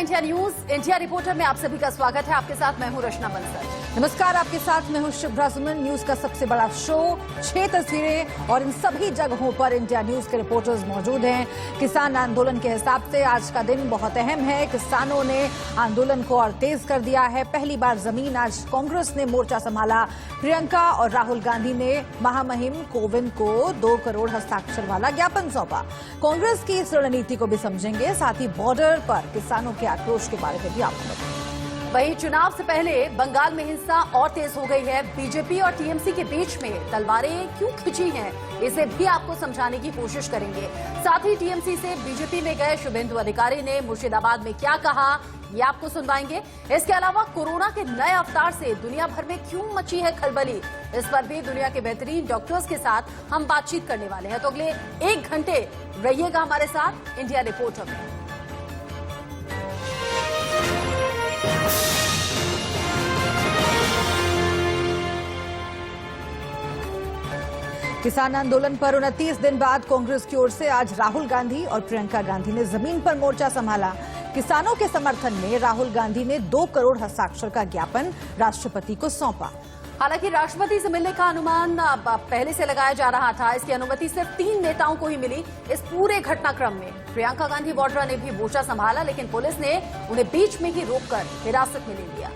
India news India reporter में आप सभी का स्वागत है। आपके साथ मैं हूं रचना बंसल। नमस्कार, आपके साथ मैं हूं शुभ्रा सुमन। न्यूज का सबसे बड़ा शो, 6 तस्वीरें और इन सभी जगहों पर इंडिया न्यूज के रिपोर्टर्स मौजूद हैं। किसान आंदोलन के हिसाब से आज का दिन बहुत अहम है। किसानों ने आंदोलन को और तेज कर दिया है। पहली बार जमीन आज कांग्रेस ने मोर्चा संभाला। प्रियंका और राहुल गांधी ने महामहिम कोविंद को 2 करोड़ हस्ताक्षर वाला ज्ञापन सौंपा। कांग्रेस की इस रणनीति को भी समझेंगे, साथ ही बॉर्डर पर किसानों के आक्रोश के बारे में भी आपको बताएंगे। वहीं चुनाव से पहले बंगाल में हिंसा और तेज हो गई है। बीजेपी और टीएमसी के बीच में तलवारें क्यों खिंची हैं, इसे भी आपको समझाने की कोशिश करेंगे। साथ ही टीएमसी से बीजेपी में गए शुभेंदु अधिकारी ने मुर्शिदाबाद में क्या कहा, ये आपको सुनवाएंगे। इसके अलावा कोरोना के नए अवतार से दुनिया भर में क्यों मची है खलबली, इस पर भी दुनिया के बेहतरीन डॉक्टर्स के साथ हम बातचीत करने वाले हैं। तो अगले 1 घंटे रहिएगा हमारे साथ इंडिया रिपोर्टर में। किसान आंदोलन पर 29 दिन बाद कांग्रेस की ओर से आज राहुल गांधी और प्रियंका गांधी ने जमीन पर मोर्चा संभाला। किसानों के समर्थन में राहुल गांधी ने 2 करोड़ हस्ताक्षर का ज्ञापन राष्ट्रपति को सौंपा। हालांकि राष्ट्रपति से मिलने का अनुमान पहले से लगाया जा रहा था। इसकी अनुमति सिर्फ 3 नेताओं को ही मिली। इस पूरे घटनाक्रम में प्रियंका गांधी वाड्रा ने भी मोर्चा संभाला, लेकिन पुलिस ने उन्हें बीच में ही रोककर हिरासत में ले लिया।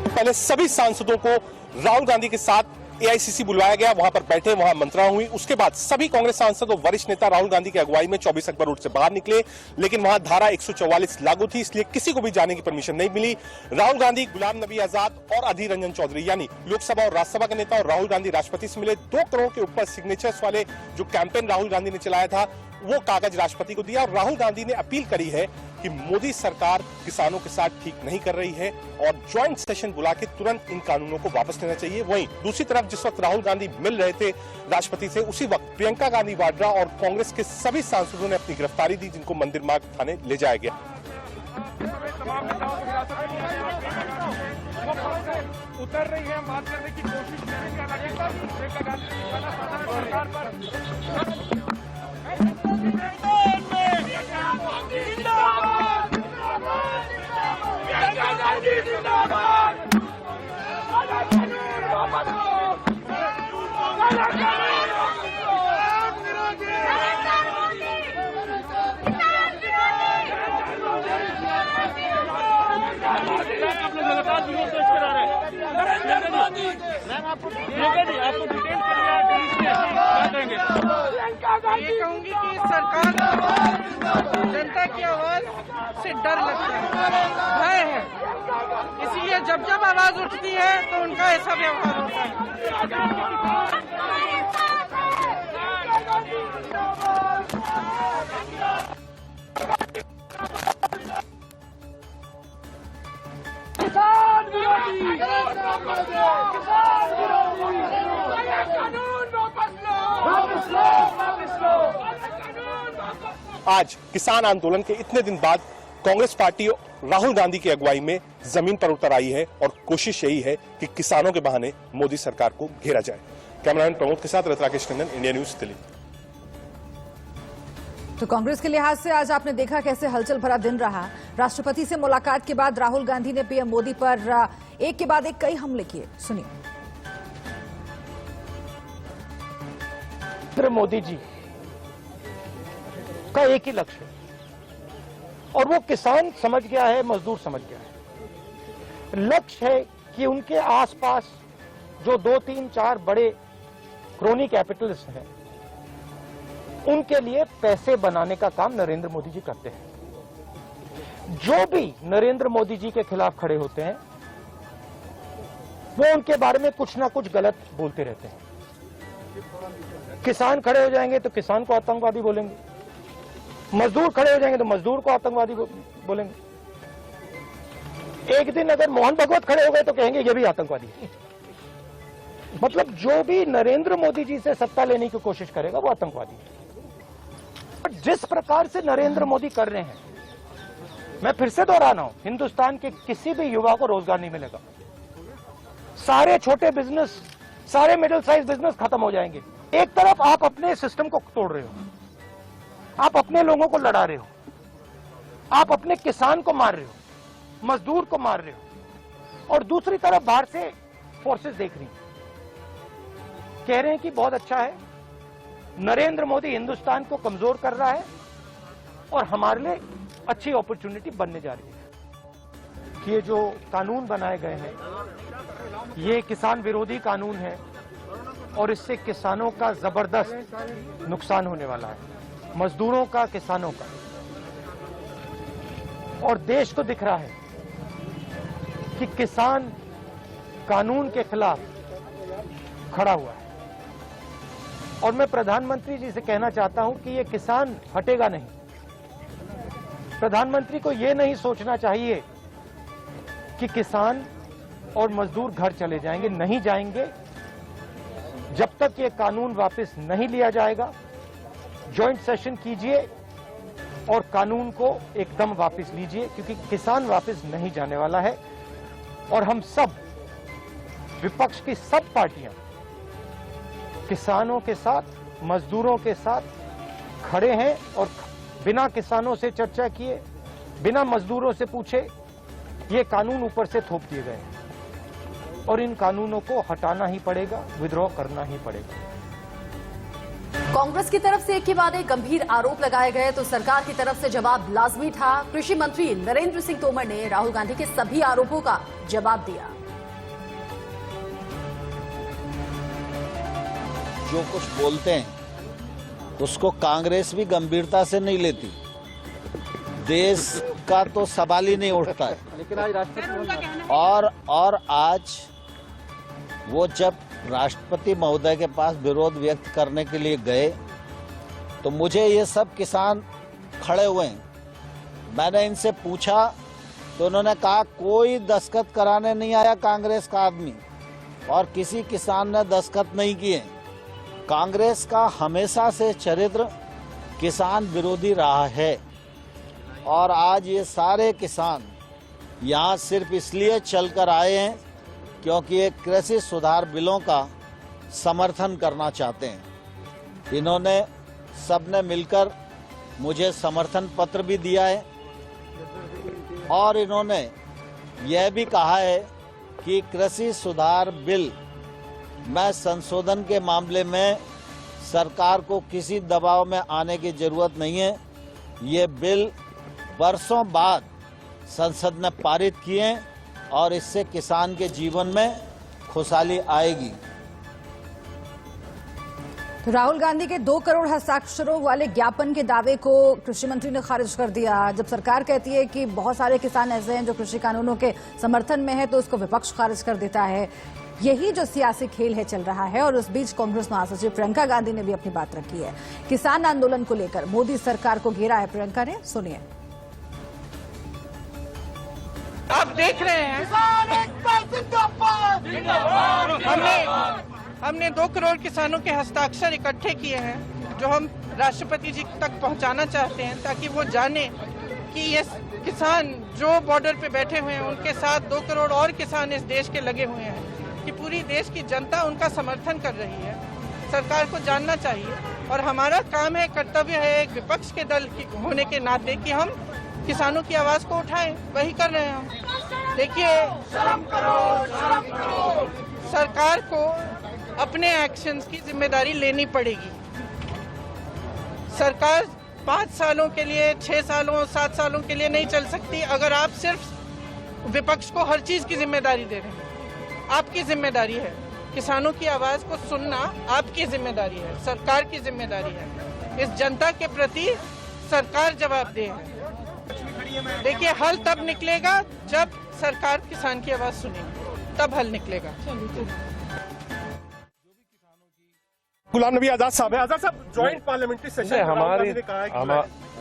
पहले सभी सांसदों को राहुल गांधी के साथ एआईसीसी बुलवाया गया, वहां पर बैठे, वहां मंत्रणा हुई। उसके बाद सभी कांग्रेस सांसद और वरिष्ठ नेता राहुल गांधी की अगुवाई में 24 अकबर रोड से बाहर निकले, लेकिन वहां धारा 144 लागू थी, इसलिए किसी को भी जाने की परमिशन नहीं मिली। राहुल गांधी, गुलाम नबी आजाद और अधीर रंजन चौधरी यानी लोकसभा और राज्यसभा के नेता और राहुल गांधी राष्ट्रपति से मिले। 2 करोड़ के ऊपर सिग्नेचर्स वाले जो कैंपेन राहुल गांधी ने चलाया था, वो कागज राष्ट्रपति को दिया और राहुल गांधी ने अपील करी है कि मोदी सरकार किसानों के साथ ठीक नहीं कर रही है और ज्वाइंट सेशन बुला के तुरंत इन कानूनों को वापस लेना चाहिए। वहीं दूसरी तरफ जिस वक्त राहुल गांधी मिल रहे थे राष्ट्रपति से, उसी वक्त प्रियंका गांधी वाड्रा और कांग्रेस के सभी सांसदों ने अपनी गिरफ्तारी दी, जिनको मंदिर मार्ग थाने ले जाया गया। उतर रही है, बात करने की कोशिश आपको डिटेल ये कहूंगी कि सरकार जनता की आवाज से डर लगता है, भय है, इसलिए जब जब आवाज उठती है तो उनका ऐसा व्यवहार होता है। आज किसान आंदोलन के इतने दिन बाद कांग्रेस पार्टी राहुल गांधी की अगुवाई में जमीन पर उतर आई है और कोशिश यही है कि किसानों के बहाने मोदी सरकार को घेरा जाए। कैमरामैन प्रमोद के साथ राकेश टंडन, इंडिया न्यूज दिल्ली। तो कांग्रेस के लिहाज से आज आपने देखा कैसे हलचल भरा दिन रहा। राष्ट्रपति से मुलाकात के बाद राहुल गांधी ने पीएम मोदी पर एक के बाद एक कई हमले किए। सुनिए। मोदी जी का एक ही लक्ष्य है और वो किसान समझ गया है, मजदूर समझ गया है। लक्ष्य है कि उनके आसपास जो 2, 3, 4 बड़े क्रोनी कैपिटलिस्ट हैं, उनके लिए पैसे बनाने का काम नरेंद्र मोदी जी करते हैं। जो भी नरेंद्र मोदी जी के खिलाफ खड़े होते हैं, वो उनके बारे में कुछ ना कुछ गलत बोलते रहते हैं। किसान खड़े हो जाएंगे तो किसान को आतंकवादी बोलेंगे, मजदूर खड़े हो जाएंगे तो मजदूर को आतंकवादी बोलेंगे। एक दिन अगर मोहन भगवत खड़े हो गए तो कहेंगे ये भी आतंकवादी है। मतलब जो भी नरेंद्र मोदी जी से सत्ता लेने की कोशिश करेगा वो आतंकवादी है। जिस प्रकार से नरेंद्र मोदी कर रहे हैं, मैं फिर से दोहरा रहा हूं, हिंदुस्तान के किसी भी युवा को रोजगार नहीं मिलेगा। सारे छोटे बिजनेस, सारे मिडिल साइज बिजनेस खत्म हो जाएंगे। एक तरफ आप अपने सिस्टम को तोड़ रहे हो, आप अपने लोगों को लड़ा रहे हो, आप अपने किसान को मार रहे हो, मजदूर को मार रहे हो, और दूसरी तरफ बाहर से फोर्सेस देख रही हैं, कह रहे हैं कि बहुत अच्छा है, नरेंद्र मोदी हिंदुस्तान को कमजोर कर रहा है और हमारे लिए अच्छी अपॉर्चुनिटी बनने जा रही है। कि ये जो कानून बनाए गए हैं ये किसान विरोधी कानून है और इससे किसानों का जबरदस्त नुकसान होने वाला है, मजदूरों का, किसानों का। और देश को दिख रहा है कि किसान कानून के खिलाफ खड़ा हुआ है। और मैं प्रधानमंत्री जी से कहना चाहता हूं कि ये किसान हटेगा नहीं। प्रधानमंत्री को ये नहीं सोचना चाहिए कि किसान और मजदूर घर चले जाएंगे, नहीं जाएंगे। जब तक ये कानून वापस नहीं लिया जाएगा, जॉइंट सेशन कीजिए और कानून को एकदम वापस लीजिए, क्योंकि किसान वापस नहीं जाने वाला है। और हम सब, विपक्ष की सब पार्टियां किसानों के साथ, मजदूरों के साथ खड़े हैं और बिना किसानों से चर्चा किए, बिना मजदूरों से पूछे ये कानून ऊपर से थोप दिए गए हैं और इन कानूनों को हटाना ही पड़ेगा, विद्रोह करना ही पड़ेगा। कांग्रेस की तरफ से एक के बाद एक गंभीर आरोप लगाए गए तो सरकार की तरफ से जवाब लाजमी था। कृषि मंत्री नरेंद्र सिंह तोमर ने राहुल गांधी के सभी आरोपों का जवाब दिया। जो कुछ बोलते हैं उसको कांग्रेस भी गंभीरता से नहीं लेती, देश का तो सवाल ही नहीं उठता है। लेकिन आज राष्ट्रपति और आज वो जब राष्ट्रपति महोदय के पास विरोध व्यक्त करने के लिए गए तो मुझे ये सब किसान खड़े हुए हैं, मैंने इनसे पूछा तो उन्होंने कहा कोई दस्तखत कराने नहीं आया कांग्रेस का आदमी और किसी किसान ने दस्तखत नहीं किए। कांग्रेस का हमेशा से चरित्र किसान विरोधी रहा है और आज ये सारे किसान यहाँ सिर्फ इसलिए चलकर आए हैं क्योंकि ये कृषि सुधार बिलों का समर्थन करना चाहते हैं। इन्होंने सबने मिलकर मुझे समर्थन पत्र भी दिया है और इन्होंने यह भी कहा है कि कृषि सुधार बिल में संशोधन के मामले में सरकार को किसी दबाव में आने की जरूरत नहीं है। ये बिल वर्षों बाद संसद ने पारित किए और इससे किसान के जीवन में खुशहाली आएगी। तो राहुल गांधी के 2 करोड़ हस्ताक्षरों वाले ज्ञापन के दावे को कृषि मंत्री ने खारिज कर दिया। जब सरकार कहती है कि बहुत सारे किसान ऐसे हैं जो कृषि कानूनों के समर्थन में है तो उसको विपक्ष खारिज कर देता है। यही जो सियासी खेल है चल रहा है। और उस बीच कांग्रेस महासचिव प्रियंका गांधी ने भी अपनी बात रखी है। किसान आंदोलन को लेकर मोदी सरकार को घेरा है प्रियंका ने, सुनिए। आप देख रहे हैं हमने 2 करोड़ किसानों के हस्ताक्षर इकट्ठे किए हैं जो हम राष्ट्रपति जी तक पहुंचाना चाहते हैं ताकि वो जाने कि ये किसान जो बॉर्डर पे बैठे हुए हैं उनके साथ 2 करोड़ और किसान इस देश के लगे हुए हैं, कि पूरी देश की जनता उनका समर्थन कर रही है। सरकार को जानना चाहिए और हमारा काम है, कर्तव्य है एक विपक्ष के दल होने के नाते कि हम किसानों की आवाज को उठाएं। वही कर रहे हैं हम। देखिए, सरकार को अपने एक्शंस की जिम्मेदारी लेनी पड़ेगी। सरकार 5 सालों के लिए, 6 सालों, 7 सालों के लिए नहीं चल सकती अगर आप सिर्फ विपक्ष को हर चीज की जिम्मेदारी दे रहे हैं। आपकी जिम्मेदारी है, किसानों की आवाज को सुनना आपकी जिम्मेदारी है, सरकार की जिम्मेदारी है। इस जनता के प्रति सरकार जवाबदेह है। देखिए, हल तब निकलेगा जब सरकार किसान की आवाज सुनेगी, तब हल निकलेगा। गुलाम नबी आजाद साहब है। आजाद साहब, ज्वाइंट पार्लियामेंट्री सेशन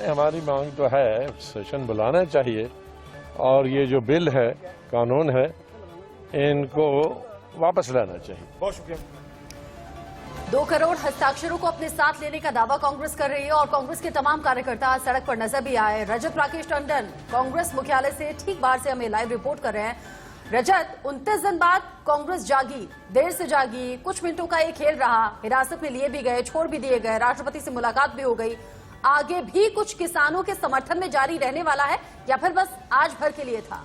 हमारी मांग तो है सेशन बुलाना चाहिए और ये जो बिल है, कानून है, इनको वापस लाना चाहिए। बहुत शुक्रिया। 2 करोड़ हस्ताक्षरों को अपने साथ लेने का दावा कांग्रेस कर रही है और कांग्रेस के तमाम कार्यकर्ता आज सड़क पर नजर भी आए। रजत राकेश टंडन कांग्रेस मुख्यालय से ठीक बाहर से हमें लाइव रिपोर्ट कर रहे हैं। रजत, 29 दिन बाद कांग्रेस जागी, देर से जागी, कुछ मिनटों का ये खेल रहा, हिरासत में लिए भी गए, छोड़ भी दिए गए, राष्ट्रपति से मुलाकात भी हो गई। आगे भी कुछ किसानों के समर्थन में जारी रहने वाला है या फिर बस आज भर के लिए था?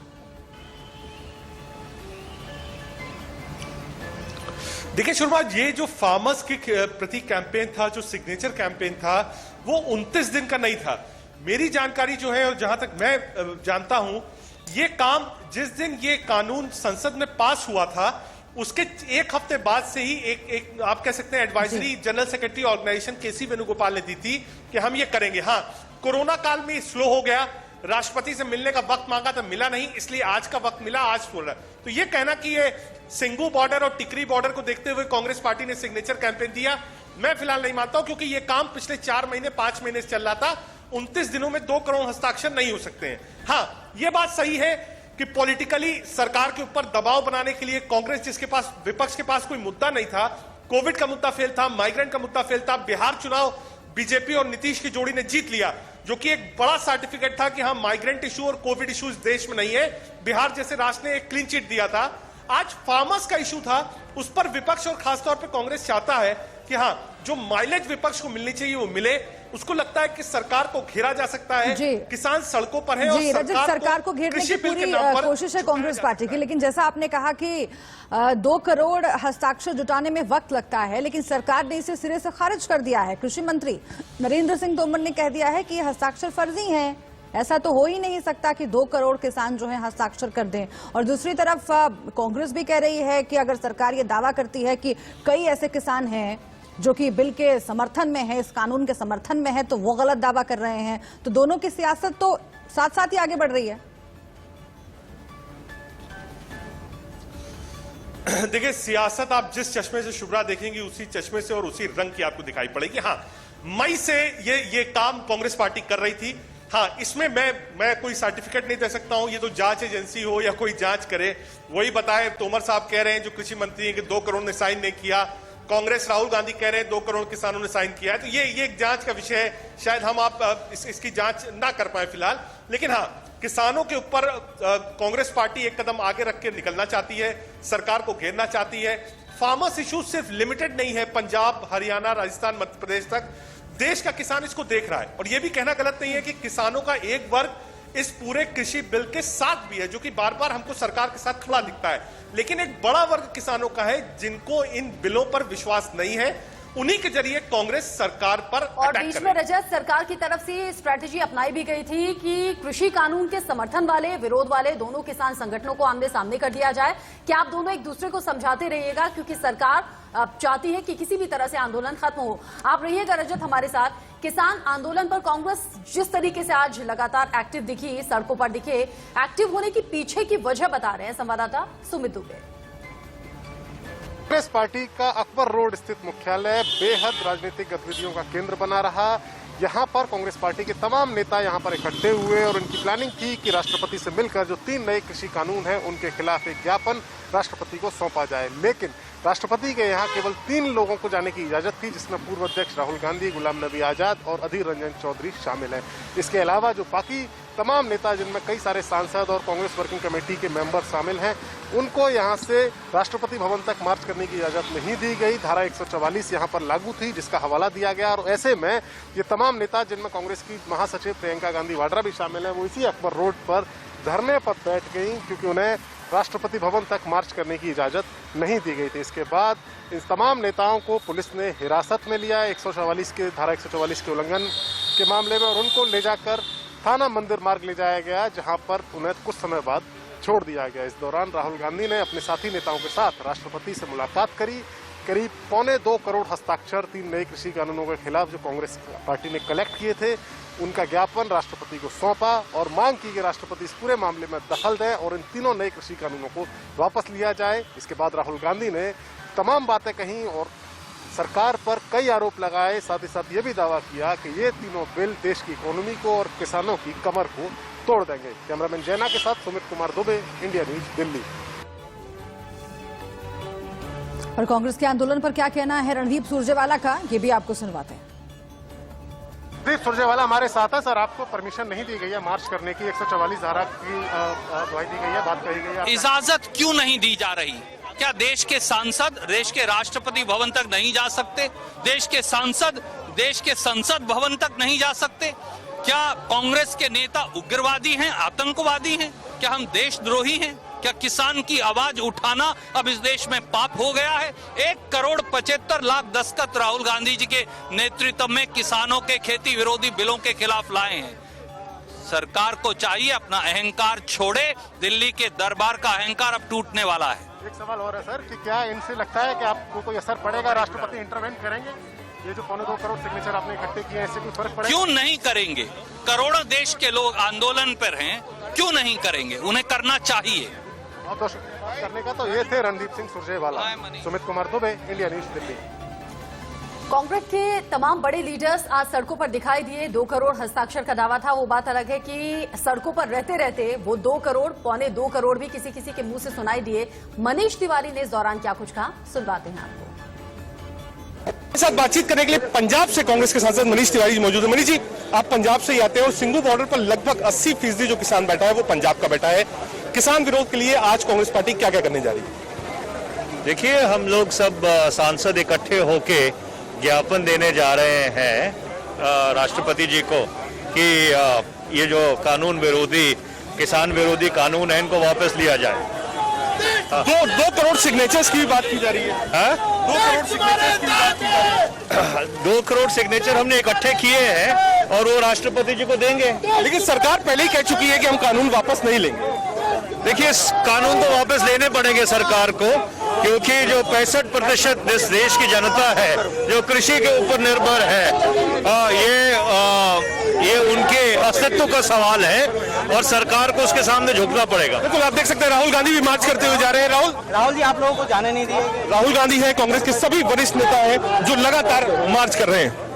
देखिए शर्मा, ये जो फार्मर्स के प्रति कैंपेन था, जो सिग्नेचर कैंपेन था, वो 29 दिन का नहीं था। मेरी जानकारी जो है और जहां तक मैं जानता हूं, ये काम जिस दिन ये कानून संसद में पास हुआ था उसके एक हफ्ते बाद से ही एक आप कह सकते हैं एडवाइजरी जनरल सेक्रेटरी ऑर्गेनाइजेशन केसी वेणुगोपाल ने दी थी कि हम ये करेंगे। हाँ, कोरोना काल में स्लो हो गया, राष्ट्रपति से मिलने का वक्त मांगा तो मिला नहीं, इसलिए आज का वक्त मिला, आज बोल रहा है। तो ये कहना कि ये सिंगू बॉर्डर और टिकरी बॉर्डर को देखते हुए कांग्रेस पार्टी ने सिग्नेचर कैंपेन दिया, मैं फिलहाल नहीं मानता हूं, क्योंकि ये काम पिछले 4 महीने 5 महीने से चल रहा था। 29 दिनों में 2 करोड़ हस्ताक्षर नहीं हो सकते हैं। हाँ, ये बात सही है कि पॉलिटिकली सरकार के ऊपर दबाव बनाने के लिए कांग्रेस, जिसके पास विपक्ष के पास कोई मुद्दा नहीं था, कोविड का मुद्दा फेल था, माइग्रेंट का मुद्दा फेल था, बिहार चुनाव बीजेपी और नीतीश की जोड़ी ने जीत लिया, जो कि एक बड़ा सर्टिफिकेट था कि हाँ, माइग्रेंट इशू और कोविड इशू इस देश में नहीं है। बिहार जैसे राज्य ने एक क्लीन चिट दिया था। आज फार्मर्स का इशू था, उस पर विपक्ष और खासतौर पर कांग्रेस चाहता है कि हाँ, जो माइलेज विपक्ष को मिलनी चाहिए वो मिले। उसको लगता है कि सरकार को घेरा जा सकता है, किसान सड़कों पर है और सरकार को घेरने की पूरी कोशिश है कांग्रेस पार्टी की। लेकिन जैसा आपने कहा कि 2 करोड़ हस्ताक्षर जुटाने में वक्त लगता है, लेकिन सरकार ने इसे सिरे से खारिज कर दिया है। कृषि मंत्री नरेंद्र सिंह तोमर ने कह दिया है कि ये हस्ताक्षर फर्जी हैं, ऐसा तो हो ही नहीं सकता कि 2 करोड़ किसान जो है हस्ताक्षर कर दें। और दूसरी तरफ कांग्रेस भी कह रही है कि अगर सरकार ये दावा करती है कि कई ऐसे किसान हैं जो कि बिल के समर्थन में है, इस कानून के समर्थन में है, तो वो गलत दावा कर रहे हैं। तो दोनों की सियासत तो साथ साथ ही आगे बढ़ रही है। देखिए, सियासत आप जिस चश्मे से शुभ्रा देखेंगी उसी चश्मे से और उसी रंग की आपको दिखाई पड़ेगी। हाँ, मई से ये काम कांग्रेस पार्टी कर रही थी। हाँ, इसमें मैं कोई सर्टिफिकेट नहीं दे सकता हूं, ये तो जांच एजेंसी हो या कोई जांच करे वही बताए। तोमर साहब कह रहे हैं, जो कृषि मंत्री हैं, कि 2 करोड़ ने साइन नहीं किया। कांग्रेस राहुल गांधी कह रहे हैं 2 करोड़ किसानों ने साइन किया है। तो ये एक जांच का विषय है, शायद हम आप इसकी जांच ना कर पाए फिलहाल। लेकिन हाँ, किसानों के ऊपर कांग्रेस पार्टी एक कदम आगे रख के निकलना चाहती है, सरकार को घेरना चाहती है। फार्मर्स इशू सिर्फ लिमिटेड नहीं है पंजाब, हरियाणा, राजस्थान, मध्य प्रदेश तक, देश का किसान इसको देख रहा है। और यह भी कहना गलत नहीं है कि किसानों का एक वर्ग इस पूरे कृषि बिल के साथ भी है, जो कि बार बार हमको सरकार के साथ खड़ा दिखता है। लेकिन एक बड़ा वर्ग किसानों का है जिनको इन बिलों पर विश्वास नहीं है, उन्हीं के जरिए कांग्रेस सरकार पर और बीच में रजत, सरकार की तरफ से स्ट्रेटेजी अपनाई भी गई थी कि कृषि कानून के समर्थन वाले, विरोध वाले दोनों किसान संगठनों को आमने सामने कर दिया जाए। क्या आप दोनों एक दूसरे को समझाते रहिएगा, क्योंकि सरकार चाहती है कि किसी भी तरह से आंदोलन खत्म हो। आप रहिएगा रजत हमारे साथ। किसान आंदोलन पर कांग्रेस जिस तरीके से आज लगातार एक्टिव दिखी, सड़कों पर दिखे, एक्टिव होने की पीछे की वजह बता रहे हैं संवाददाता सुमित दुबे। कांग्रेस पार्टी का अकबर रोड स्थित मुख्यालय बेहद राजनीतिक गतिविधियों का केंद्र बना रहा। यहाँ पर कांग्रेस पार्टी के तमाम नेता यहाँ पर इकट्ठे हुए और उनकी प्लानिंग थी कि राष्ट्रपति से मिलकर जो 3 नए कृषि कानून हैं उनके खिलाफ एक ज्ञापन राष्ट्रपति को सौंपा जाए। लेकिन राष्ट्रपति के यहाँ केवल 3 लोगों को जाने की इजाजत थी, जिसमें पूर्व अध्यक्ष राहुल गांधी, गुलाम नबी आजाद और अधीर रंजन चौधरी शामिल हैं। इसके अलावा जो बाकी तमाम नेता, जिनमें कई सारे सांसद और कांग्रेस वर्किंग कमेटी के मेंबर शामिल हैं, उनको यहां से राष्ट्रपति भवन तक मार्च करने की इजाजत नहीं दी गई। धारा 144 यहां पर लागू थी, जिसका हवाला दिया गया। और ऐसे में ये तमाम नेता, जिनमें कांग्रेस की महासचिव प्रियंका गांधी वाड्रा भी शामिल है, वो इसी अकबर रोड पर धरने पर बैठ गई, क्योंकि उन्हें राष्ट्रपति भवन तक मार्च करने की इजाजत नहीं दी गई थी। इसके बाद इन तमाम नेताओं को पुलिस ने हिरासत में लिया 144 के धारा 144 के उल्लंघन के मामले में, और उनको ले जाकर थाना मंदिर मार्ग ले जाया गया, जहां पर उन्हें कुछ समय बाद छोड़ दिया गया। इस दौरान राहुल गांधी ने अपने साथी नेताओं के साथ राष्ट्रपति से मुलाकात करी। करीब 2.25 करोड़ हस्ताक्षर 3 नए कृषि कानूनों के खिलाफ जो कांग्रेस पार्टी ने कलेक्ट किए थे, उनका ज्ञापन राष्ट्रपति को सौंपा और मांग की कि राष्ट्रपति इस पूरे मामले में दखल दें और इन 3 नए कृषि कानूनों को वापस लिया जाए। इसके बाद राहुल गांधी ने तमाम बातें कहीं और सरकार पर कई आरोप लगाए। साथ ही साथ ये भी दावा किया कि ये तीनों बिल देश की इकोनॉमी को और किसानों की कमर को तोड़ देंगे। कैमरामैन जैना के साथ सुमित कुमार दुबे, इंडिया न्यूज, दिल्ली। और कांग्रेस के आंदोलन पर क्या कहना है रणदीप सुरजेवाला का, ये भी आपको सुनवाते हैं। रणदीप सुरजेवाला हमारे साथ है। सर, आपको परमिशन नहीं दी गई है मार्च करने की, 144 धारा की दुहाई दी गई है, बात कही गई है, इजाजत क्यों नहीं दी जा रही? क्या देश के सांसद देश के राष्ट्रपति भवन तक नहीं जा सकते? देश के सांसद देश के संसद भवन तक नहीं जा सकते? क्या कांग्रेस के नेता उग्रवादी हैं, आतंकवादी हैं? क्या हम देशद्रोही हैं? क्या किसान की आवाज उठाना अब इस देश में पाप हो गया है? 1,75,00,000 दस्तखत राहुल गांधी जी के नेतृत्व में किसानों के खेती विरोधी बिलों के खिलाफ लाए हैं। सरकार को चाहिए अपना अहंकार छोड़े, दिल्ली के दरबार का अहंकार अब टूटने वाला है। एक सवाल और है सर कि क्या इनसे लगता है कि आपको कोई असर पड़ेगा, राष्ट्रपति इंटरवेंट करेंगे? ये जो 2.25 करोड़ सिग्नेचर आपने इकट्ठे किए हैं, इससे कोई फर्क पड़ेगा? क्यों नहीं करेंगे? करोड़ों देश के लोग आंदोलन पर हैं, क्यों नहीं करेंगे? उन्हें करना चाहिए। तो करने का तो ये थे रणदीप सिंह सुरजेवाला। Sumit Kumar Dubey, India news, Delhi. कांग्रेस के तमाम बड़े लीडर्स आज सड़कों पर दिखाई दिए। 2 करोड़ हस्ताक्षर का दावा था। वो बात अलग है कि सड़कों पर रहते रहते वो 2 करोड़, 2.25 करोड़ भी किसी किसी के मुंह से सुनाई दिए। मनीष तिवारी ने इस दौरान क्या कुछ कहा, सुनवाते हैं आपको। साथ बातचीत करने के लिए पंजाब से कांग्रेस के सांसद मनीष तिवारी मौजूद है। मनीष जी, आप पंजाब से ही आते हैं और सिंघू बॉर्डर पर लगभग 80% जो किसान बैठा है वो पंजाब का बैठा है। किसान विरोध के लिए आज कांग्रेस पार्टी क्या क्या करने जा रही है? देखिए, हम लोग सब सांसद इकट्ठे होके ज्ञापन देने जा रहे हैं राष्ट्रपति जी को कि ये जो कानून विरोधी, किसान विरोधी कानून है, इनको वापस लिया जाए। 2 करोड़ सिग्नेचर्स की भी बात की जा रही है। 2 करोड़ सिग्नेचर्स की बात की जा रही है। 2 करोड़ सिग्नेचर हमने इकट्ठे किए हैं और वो राष्ट्रपति जी को देंगे। लेकिन सरकार पहले ही कह चुकी है कि हम कानून वापस नहीं लेंगे। देखिए, कानून तो वापस लेने पड़ेंगे सरकार को, क्योंकि जो 65% इस देश की जनता है जो कृषि के ऊपर निर्भर है, ये उनके अस्तित्व का सवाल है और सरकार को उसके सामने झुकना पड़ेगा। बिल्कुल, आप देख सकते हैं राहुल गांधी भी मार्च करते हुए जा रहे हैं। राहुल जी, आप लोगों को जाने नहीं दिए? राहुल गांधी है, कांग्रेस के सभी वरिष्ठ नेता हैं जो लगातार मार्च कर रहे हैं।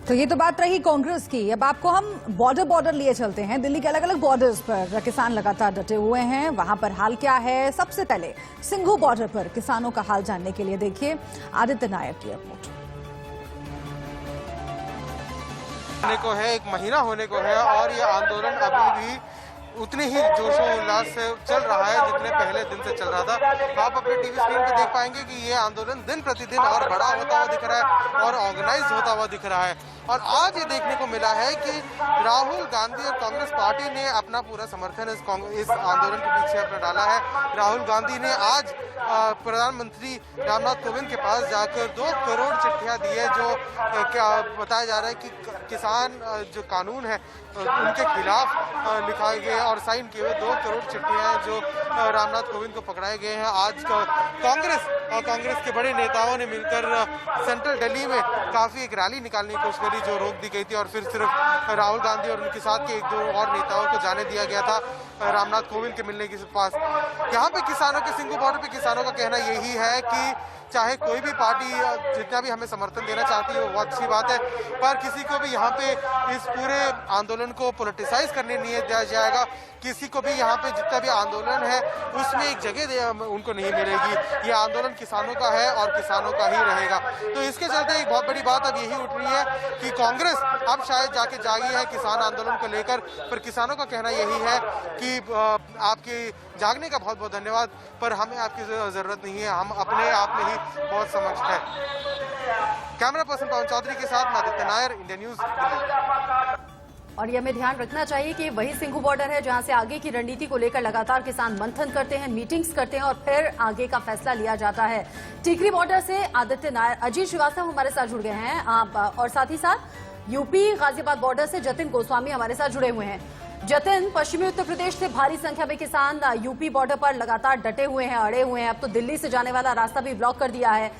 तो ये तो बात रही कांग्रेस की। अब आपको हम बॉर्डर लिए चलते हैं। दिल्ली के अलग अलग बॉर्डर्स पर किसान लगातार डटे हुए हैं। वहां पर हाल क्या है? सबसे पहले सिंघू बॉर्डर पर किसानों का हाल जानने के लिए देखिए आदित्य नायर की रिपोर्ट। होने को है, 1 महीना होने को है और ये आंदोलन अभी भी उतने ही जोशो उल्लास से चल रहा है जितने पहले दिन से चल रहा था। आप अपने टीवी स्क्रीन पे देख पाएंगे कि ये आंदोलन दिन प्रतिदिन और बड़ा होता हुआ दिख रहा है और ऑर्गेनाइज होता हुआ दिख रहा है। और आज ये देखने को मिला है कि राहुल गांधी और कांग्रेस पार्टी ने अपना पूरा समर्थन इस आंदोलन के पीछे अपना डाला है। राहुल गांधी ने आज प्रधानमंत्री रामनाथ कोविंद के पास जाकर 2 करोड़ चिट्ठियां दी है, जो क्या बताया जा रहा है कि किसान जो कानून है उनके खिलाफ लिखाए गए और साइन किए हुए 2 करोड़ चिट्ठियां हैं जो रामनाथ कोविंद को पकड़ाए गए हैं। आज कांग्रेस के बड़े नेताओं ने मिलकर सेंट्रल दिल्ली में काफी एक रैली निकालने की कोशिश करी जो रोक दी गई थी और फिर सिर्फ राहुल गांधी और उनके साथ के 1-2 और नेताओं को जाने दिया गया था रामनाथ कोविंद के मिलने के पास। यहाँ पे किसानों के सिंघू बॉर्डर पे किसानों का कहना यही है कि चाहे कोई भी पार्टी जितना भी हमें समर्थन देना चाहती है वो बहुत अच्छी बात है, पर किसी को भी यहाँ पे इस पूरे आंदोलन को पॉलिटिसाइज करने नहीं दिया जाएगा। किसी को भी यहाँ पे जितना भी आंदोलन है उसमें एक जगह उनको नहीं मिलेगी। ये आंदोलन किसानों का है और किसानों का ही रहेगा। तो इसके चलते एक बहुत बड़ी बात अब यही उठ रही है कि कांग्रेस अब शायद जाके जागी है किसान आंदोलन को लेकर, पर किसानों का कहना यही है कि आपके जागने का बहुत बहुत धन्यवाद, पर हमें आपकी जरूरत नहीं है, हम अपने आप में ही बहुत समक्ष है। कैमरा पर्सन पवन चौधरी के साथ मैं आदित्य नायर, इंडिया न्यूज, दिल्ली। और ये हमें ध्यान रखना चाहिए कि वही सिंघू बॉर्डर है जहां से आगे की रणनीति को लेकर लगातार किसान मंथन करते हैं, मीटिंग्स करते हैं और फिर आगे का फैसला लिया जाता है। टिकरी बॉर्डर से आदित्य नायर, अजीत श्रीवास्तव हमारे साथ जुड़ गए हैं आप, और साथ ही साथ यूपी गाजियाबाद बॉर्डर से जतिन गोस्वामी हमारे साथ जुड़े हुए हैं। जतिन, पश्चिमी उत्तर प्रदेश से भारी संख्या में किसान यूपी बॉर्डर पर लगातार डटे हुए हैं, अड़े हुए हैं। अब तो दिल्ली से जाने वाला रास्ता भी ब्लॉक कर दिया है।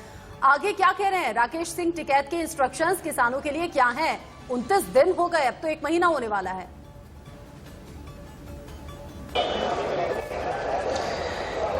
आगे क्या कह रहे हैं? राकेश सिंह टिकैत के इंस्ट्रक्शंस किसानों के लिए क्या हैं? 29 दिन हो गए, अब तो 1 महीना होने वाला है।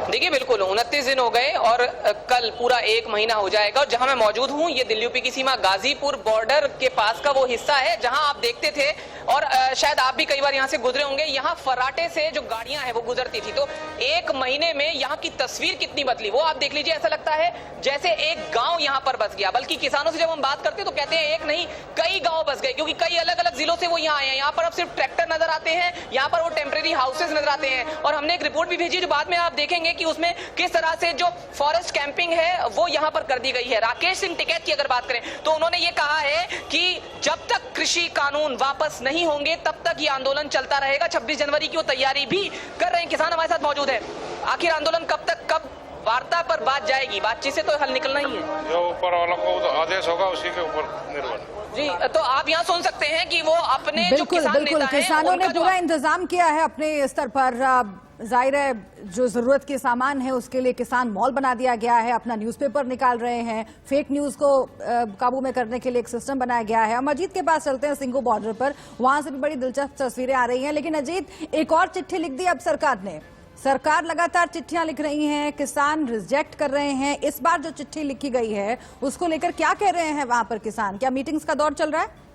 देखिए, बिल्कुल 29 दिन हो गए और कल पूरा 1 महीना हो जाएगा। और जहां मैं मौजूद हूं ये दिल्ली यूपी की सीमा गाजीपुर बॉर्डर के पास का वो हिस्सा है जहां आप देखते थे और शायद आप भी कई बार यहां से गुजरे होंगे, यहां फराटे से जो गाड़ियां हैं वो गुजरती थी। तो 1 महीने में यहां की तस्वीर कितनी बदली वो आप देख लीजिए। ऐसा लगता है जैसे एक गांव यहां पर बस गया। बल्कि किसानों से जब हम बात करते हैं तो कहते हैं एक नहीं कई गांव बस गए, क्योंकि कई अलग अलग जिलों से वो यहाँ आए हैं। यहाँ पर अब सिर्फ ट्रैक्टर नजर आते हैं, यहाँ पर वो टेम्परेरी हाउसेज नजर आते हैं। और हमने एक रिपोर्ट भी भेजी जो बाद में आप देखेंगे कि उसमें किस तरह से जो फॉरेस्ट कैंपिंग है वो यहां पर कर दी गई है। राकेश सिंह टिकैत की अगर बात करें तो उन्होंने ये कहा है कि जब तक कृषि कानून वापस नहीं होंगे तब तक ये आंदोलन चलता रहेगा। 26 जनवरी की वो तैयारी भी कर रहे हैं। किसान हमारे साथ मौजूद है। आखिर आंदोलन कब तक, कब वार्ता पर बात जाएगी? बातचीत से तो हल निकलना ही है। जो ऊपर वाला को आदेश होगा उसी के ऊपर निर्भर। जी, तो आप यहाँ सुन सकते हैं कि वो अपने जो बिल्कुल किसान बिल्कुल नेता हैं, किसानों ने उनका जो पूरा इंतजाम किया है अपने स्तर पर। जाहिर है जो जरूरत के सामान है उसके लिए किसान मॉल बना दिया गया है, अपना न्यूज़पेपर निकाल रहे हैं, फेक न्यूज को काबू में करने के लिए एक सिस्टम बनाया गया है। हम अजीत के पास चलते हैं, सिंघू बॉर्डर पर, वहां से भी बड़ी दिलचस्प तस्वीरें आ रही हैं। लेकिन अजीत, एक और चिट्ठी लिख दी अब सरकार ने। सरकार लगातार चिट्ठियां लिख रही हैं, किसान रिजेक्ट कर रहे हैं। इस बार जो चिट्ठी लिखी गई है उसको लेकर क्या कह रहे हैं वहां पर किसान? क्या मीटिंग्स का दौर चल रहा है?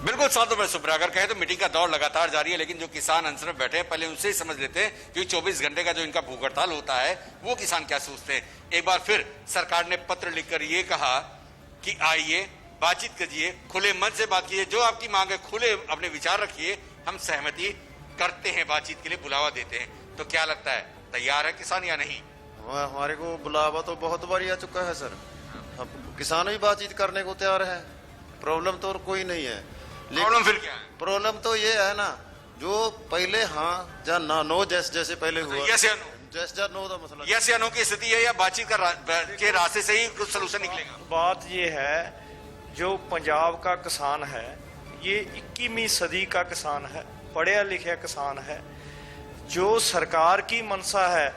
बिल्कुल साधु में सुप्रा, अगर कहे तो मीटिंग का दौर लगातार जारी है, लेकिन जो किसान अनशन में बैठे हैं पहले उनसे ही समझ लेते हैं कि 24 घंटे का जो इनका भूख हड़ताल होता है वो किसान क्या सोचते हैं। एक बार फिर सरकार ने पत्र लिखकर ये कहा कि आइए बातचीत कीजिए, खुले मन से बात कीजिए, जो आपकी मांग है खुले अपने विचार रखिए, हम सहमति करते हैं, बातचीत के लिए बुलावा देते हैं। तो क्या लगता है, तैयार है किसान या नहीं? हमारे को बुलावा तो बहुत बार आ चुका है सर, अब किसान भी बातचीत करने को तैयार है, प्रॉब्लम तो और कोई नहीं है। प्रॉब्लम फिर क्या है? प्रॉब्लम तो ये है ना, जो पहले हाँ या ना नो जैसे पहले हुआ, यस या नो, जैस या नो का मसला, यस या नो की स्थिति है या बातचीत के रास्ते से ही कुछ सोल्यूशन निकलेगा? बात ये है, जो पंजाब का किसान है ये 21वीं सदी का किसान है, पढ़ा लिखा किसान है। जो सरकार की मनसा है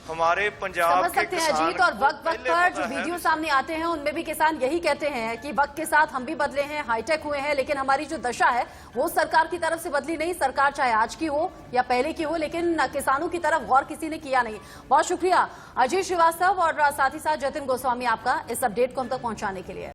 हमारे पंजाब समझ सकते हैं अजीत, और वक्त वक्त पर जो वीडियो सामने आते हैं उनमें भी किसान यही कहते हैं कि वक्त के साथ हम भी बदले हैं, हाईटेक हुए हैं, लेकिन हमारी जो दशा है वो सरकार की तरफ से बदली नहीं। सरकार चाहे आज की हो या पहले की हो, लेकिन किसानों की तरफ गौर किसी ने किया नहीं। बहुत शुक्रिया अजीत श्रीवास्तव और साथ ही साथ जतिन गोस्वामी आपका इस अपडेट को हम तक पहुंचाने के लिए।